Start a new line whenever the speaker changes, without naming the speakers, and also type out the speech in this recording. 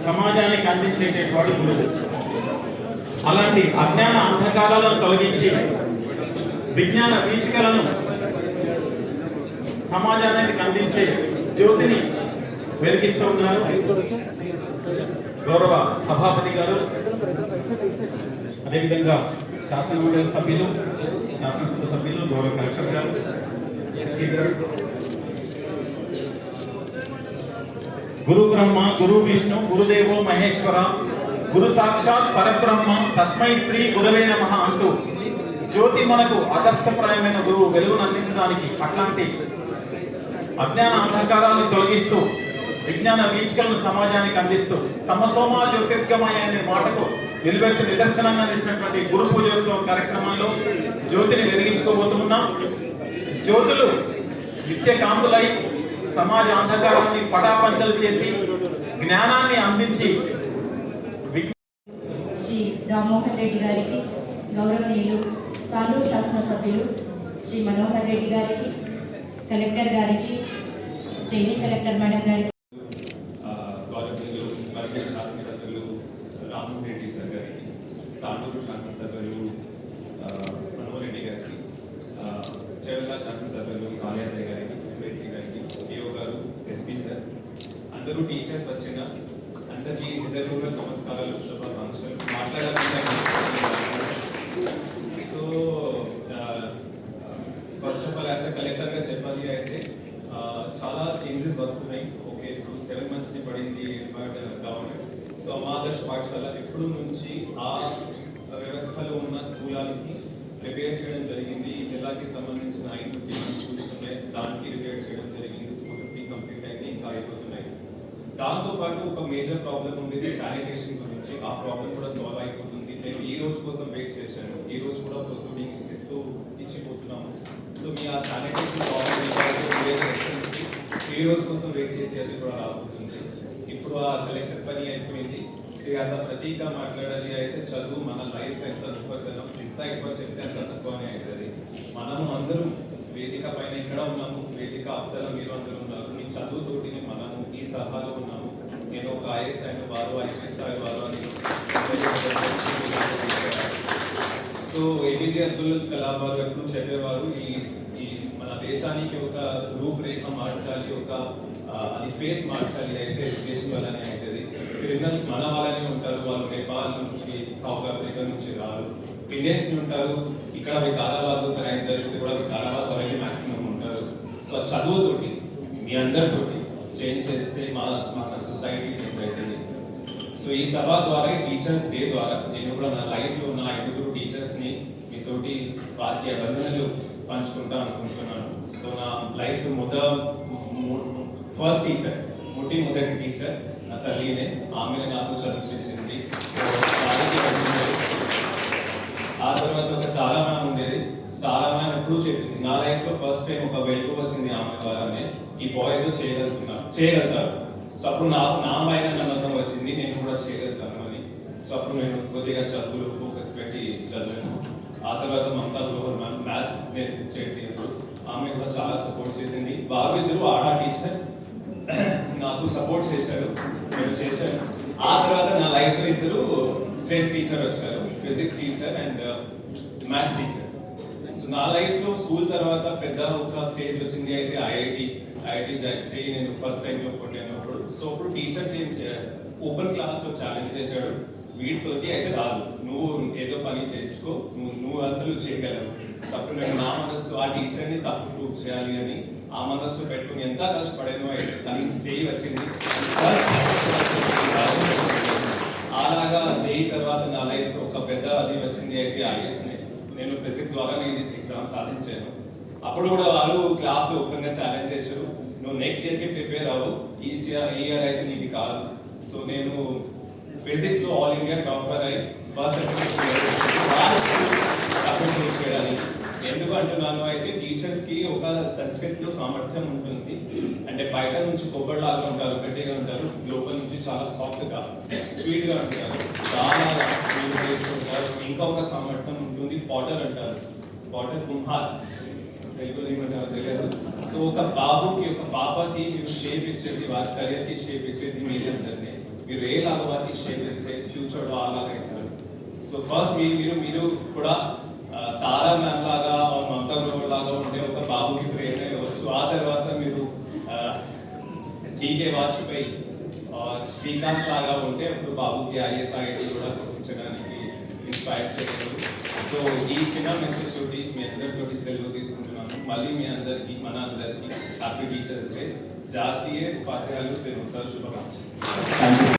సమాజానికి అందించేటటువంటి గురువు. అలాంటి అజ్ఞాన అంధకారాలను తొలగించి విజ్ఞాన వీచికలను సమాజానికి అందించే జ్యోతిని వెలిగిస్తూ ఉన్నారు గౌరవ సభాపతి గారు, అదేవిధంగా శాసనమండలి సభ్యులు, శాసనసభ సభ్యులు, గౌరవ కలెక్టర్ గారు, ఎస్పీ గారు. గురు బ్రహ్మ గురు విష్ణు గురుదేవో మహేశ్వర గురు సాక్షాత్ పరబ్రహ్మ తస్మై శ్రీ గురవే నమః అంటూ జ్యోతి మనకు ఆదర్శప్రాయమైన గురువు వెలుగును అందించడానికి, అట్లాంటి అజ్ఞాన అంధకారాన్ని తొలగిస్తూ విజ్ఞాన వీచికలను సమాజానికి అందిస్తూ సమసోమా జ్యోతిర్గమయ అనే మాటకు నిలబెడుతూ నిదర్శనంగా నిలిచినటువంటి గురు పూజోత్సవం కార్యక్రమంలో జ్యోతిని వెలిగించుకోబోతున్నాం. జ్యోతులు నిత్య కాంతులై సమాజ అంధకారాన్ని పటాపంచలు చేసి జ్ఞానాన్ని అందించి
శ్రీ రామ్మోహన్ రెడ్డి గారికి, గౌరవనీయులు తాండూరు శాసనసభ్యులు శ్రీ మనోహర్ రెడ్డి గారికి, కలెక్టర్ గారికి, డైలీ కలెక్టర్ మేడం గారికి,
గౌరవనీయులు మరియు శాసనసభ్యులు రామ్మోహన్ రెడ్డి సార్ గారికి, తాండూరు శాసనసభ్యులు మనోహర్ రెడ్డి గారికి, చేవెళ్ళ శాసనసభ్యులు కాళయాద్రి గారికి, ఎంపీసీ గారికి, డిఓ గారు, ఎస్పీ సార్, అందరూ టీచర్స్ వచ్చిన అందరికీ హృదయపూర్వక నమస్కారాలు, శుభాకాంక్షలు. మాట్లాడాలంటే so first of all as a కలెక్టర్గా చెప్పాలి అయితే చాలా చేంజెస్ వస్తున్నాయి. ఓకే, ఇప్పుడు 7 months పడింది గవర్నమెంట్. సో మా ఆదర్శ పాఠశాల ఎప్పుడు నుంచి ఆ వ్యవస్థలో ఉన్న స్కూళ్ళకి రిపేర్ చేయడం జరిగింది. ఈ జిల్లాకి సంబంధించిన 550 స్కూల్స్ ఉన్నాయి, దానికి రిపేర్ చేయడం జరిగింది. 450 కంప్లీట్ అయింది, ఇంకా అయిపోతున్నాయి. దాంతోపాటు ఒక మేజర్ ప్రాబ్లం ఉండేది శానిటేషన్ గురించి. ఆ ప్రాబ్లం కూడా సాల్వ్ అయిపోతుంది. నేను ఈ రోజు కోసం వెయిట్ చేశాను, ఈ రోజు కూడా ప్రొసీడింగ్ ఇచ్చిపోతున్నాము. సో మీ ఆ శానిటేషన్ ప్రాబ్లం ఈ రోజు కోసం వెయిట్ చేసి అది కూడా రాబోతుంది. ఇప్పుడు ఆ కలెక్టర్ పని అయిపోయింది. సో యాజ్ అ ప్రతీక మాట్లాడాలి అయితే చదువు మన లైఫ్ ఎంత గొప్పతనం, ఎంత ఎక్కువ చెప్తే అంత తక్కువనే అవుతుంది. మనము అందరూ వేదిక పైన ఇక్కడ ఉన్నాము, వేదిక అవతల మీరు అందరూ ఉన్నారు. మీ చదువుతోటి మనము ఈ సభలో ఉన్నాము. నేను ఒక ఐఏఎస్ అయిన వారు, ఐపీఎస్ అయిన వారు అని. సో ఏపీజే అబ్దుల్ కలాం వారు ఎప్పుడు చెప్పేవారు, ఈ మన దేశానికి ఒక రూపురేఖ మార్చాలి, ఒక అది ఫేస్ మార్చాలి అయితే ఎడ్యుకేషన్ వల్లనే అవుతుంది. క్రిమినల్స్ మన వాళ్ళనే ఉంటారు, వాళ్ళు నేపాల్ నుంచి, సౌత్ ఆఫ్రికా నుంచి రారు. ఇండియన్స్ ఉంటారు, ఇక్కడ వికారాబాద్ ర్యాంక్ జరిగితే కూడా వికారాబాద్ వరకు మాక్సిమం ఉంటారు. సో చదువుతోటి మీ అందరితోటి చేంజ్ చేస్తే మన సొసైటీ చేంజ్ అవుతుంది. సో ఈ సభ ద్వారా, టీచర్స్ డే ద్వారా నేను కూడా నా లైఫ్లో నా 5 టీచర్స్ని మీతోటి వారికి అభినందనలు పంచుకుంటా అనుకుంటున్నాను. సో నా లైఫ్ ఫస్ట్ టీచర్, మొదటి టీచర్ నా తల్లినే. ఆమెను నాకు చదివించింది. ఆ తర్వాత ఒక తారామాన్ ఉండేది. తారామాన్ ఎప్పుడు చెప్పింది, నా లైఫ్లో ఫస్ట్ టైం ఒక వెలుగు వచ్చింది ఆమె ద్వారానే, ఈ బాయ్తో చేయగలుగుతారు. సో అప్పుడు నా పైన నమ్మకం వచ్చింది, నేను కూడా చేయగలుగుతాను అని. సో అప్పుడు నేను కొద్దిగా చదువులు ఫోకస్ పెట్టి చదివాను. ఆ తర్వాత మమతా గ్రోవర్ మ్యాథ్స్ నేర్పించేది, ఆమె కూడా చాలా సపోర్ట్ చేసింది. వారిద్దరూ ఆడా టీచర్ నాకు సపోర్ట్ చేశారు, నేను చేశాను. ఆ తర్వాత నా లైఫ్లో 2 సైన్స్ టీచర్ వచ్చారు, physics teacher and maths teacher. So నా లైఫ్లో స్కూల్ తర్వాత పెద్ద ఒక స్టేజ్ వచ్చింది అయితే ఐఐటి చేయి నేను ఫస్ట్ టైంలో కొట్టినప్పుడు. సో అప్పుడు టీచర్ చేంజ్ ఓపెన్ క్లాస్లో ఛాలెంజ్ చేశాడు, వీటితోటి అయితే రాదు, నువ్వు ఏదో పని చేసుకో, నువ్వు అసలు చేయగలవు. అప్పుడు నేను నా మనసులో ఆ టీచర్ని తప్పు ప్రూవ్ చేయాలి అని ఆ మనసులో పెట్టుకుని ఎంత కష్టపడానో అయితే తనకి చేయి వచ్చింది. అలాగా చేయి తర్వాత నా లైఫ్ ఒక పెద్ద అది వచ్చింది అయితే ఐఏఎస్ని. నేను ఫిజిక్స్ ద్వారా నేను ఎగ్జామ్ సాధించాను. అప్పుడు కూడా వాళ్ళు క్లాస్లో ఓపెన్గా ఛాలెంజ్ చేశారు, నువ్వు నెక్స్ట్ ఇయర్కి ప్రిపేర్ అవ్వు, ఈ ఇయర్ అయితే నీది కాదు. సో నేను ఫిజిక్స్లో ఆల్ ఇండియా టాపర్ అయ్యి ఫస్ట్ చేయడానికి. ఎందుకు అంటున్నాను అయితే టీచర్స్కి ఒక సంస్కృతిలో సామర్థ్యం ఉంటుంది. అంటే బయట నుంచి కొబ్బరిలాగా ఉంటారు, గట్టిగా ఉంటారు, లోపల నుంచి చాలా సాఫ్ట్గా స్వీట్గా ఉంటారు, చాలా చేసుకుంటారు. ఇంకా ఒక సామర్థ్యం ఉంటుంది, పాటర్ అంటారు, పాటర్ కుంహార్ తెలుగులో ఏమంటారో తెలియదు. సో ఒక బాబుకి, ఒక పాపకి మీరు షేప్ ఇచ్చేది, వారి కెరియర్కి షేప్ ఇచ్చేది మీరే అందరినీ. మీరు ఏ లాభాన్ని షేర్ చేస్తే ఫ్యూచర్లో అలాగా అవుతారు. సో ఫస్ట్ మీరు కూడా తారా మ్యామ్ లాగా మమతా గ్రోవర్ లాగా ఉండే ఒక బాబుకి ప్రేరణ ఇవ్వచ్చు. ఆ తర్వాత మీరు డీకే వాజ్పేయి శ్రీకాంత్ లాగా ఉంటే అప్పుడు బాబుకి ఐఏఎస్ ఐఐటి కూడా కూర్చోడానికి ఇన్స్పైర్ చేయగలరు. సో ఈ చిన్న మెసేజ్ తోటి మీ అందరితోటి సెలవు తీసుకుంటున్నాను. మళ్ళీ మీ అందరికీ మన అందరికీ హ్యాపీ టీచర్స్ డే, జాతీయ ఉపాధ్యాయులు దినోత్సవ శుభాకాంక్షలు.